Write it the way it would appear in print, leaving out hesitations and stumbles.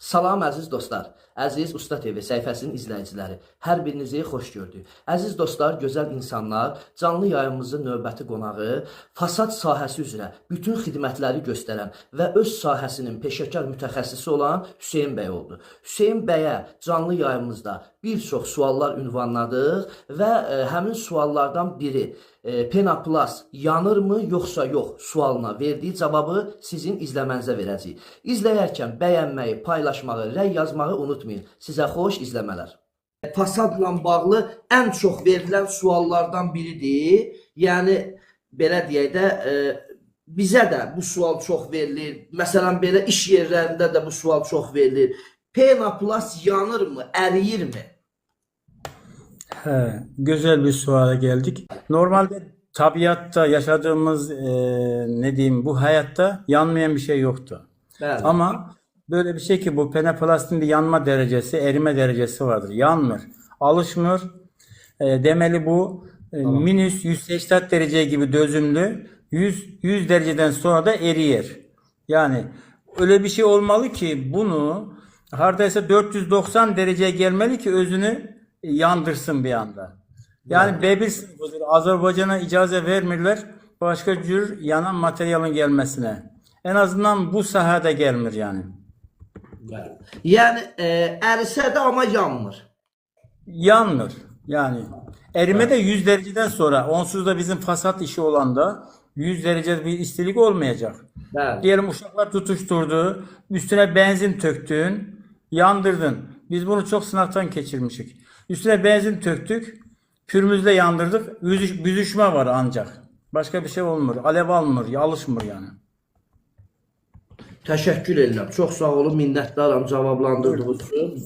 Salam əziz dostlar, əziz Usta TV səhifəsinin izləyiciləri, hər birinizi xoş gördük. Əziz dostlar, gözəl insanlar, canlı yayımımızın növbəti qonağı fasad sahəsi üzrə bütün xidmətləri göstərən və öz sahəsinin peşəkar mütəxəssisi olan Hüseyn bəy oldu. Hüseyn bəyə canlı yayımımızda bir çox suallar ünvanladıq və həmin suallardan biri Penaplast yanırmı yoxsa yox sualına verdiyi cavabı sizin izləmənizə verəcəyik. İzləyərkən bəyənməyi, paylaşmağı, rəy yazmağı unutmayın. Sizə xoş izləmələr. Fasadla bağlı ən çox verilən suallardan biridir. Yəni, belə deyək də, bizə də bu sual çox verilir. Məsələn, belə iş yerlərində də bu sual çox verilir. Penaplast yanırmı, əriyirmi? Güzel bir suala geldik. Normalde tabiatta yaşadığımız ne diyeyim bu hayatta yanmayan bir şey yoktu. Bəli. Ama böyle bir şey ki bu penaplastin bir yanma derecesi, erime derecesi vardır. Yanmır, alışmıyor. Demeli bu minus 180 derece gibi dözümlü. 100 dereceden sonra da eriyer. Yani öyle bir şey olmalı ki bunu hardaysa 490 dereceye gelmeli ki özünü yandırsın bir anda. Yani B1 sınıfıdır. Azerbaycan'a icazə vermirlər başka cür yanan materyalın gelmesine. En azından bu sahada gelmir yani. Yəni, ərisə də amma yanmır. Yanmır. Yani erime de 100 dereceden sonra onsuz da bizim fasat işi olan da 100 derece bir istilik olmayacak. Bəli. Diyelim uşaklar tutuşturdu, üstüne benzin töktün, yandırdın. Biz bunu çok sınavdan geçirmişik. Üstüne benzin töktük, pürmüzle yandırdık, büzüşme var ancak. Başka bir şey olmur, alev almır, alışmır yani. Təşəkkür edirəm. Çox sağ olun, minnətdaram cavablandırdığınız üçün.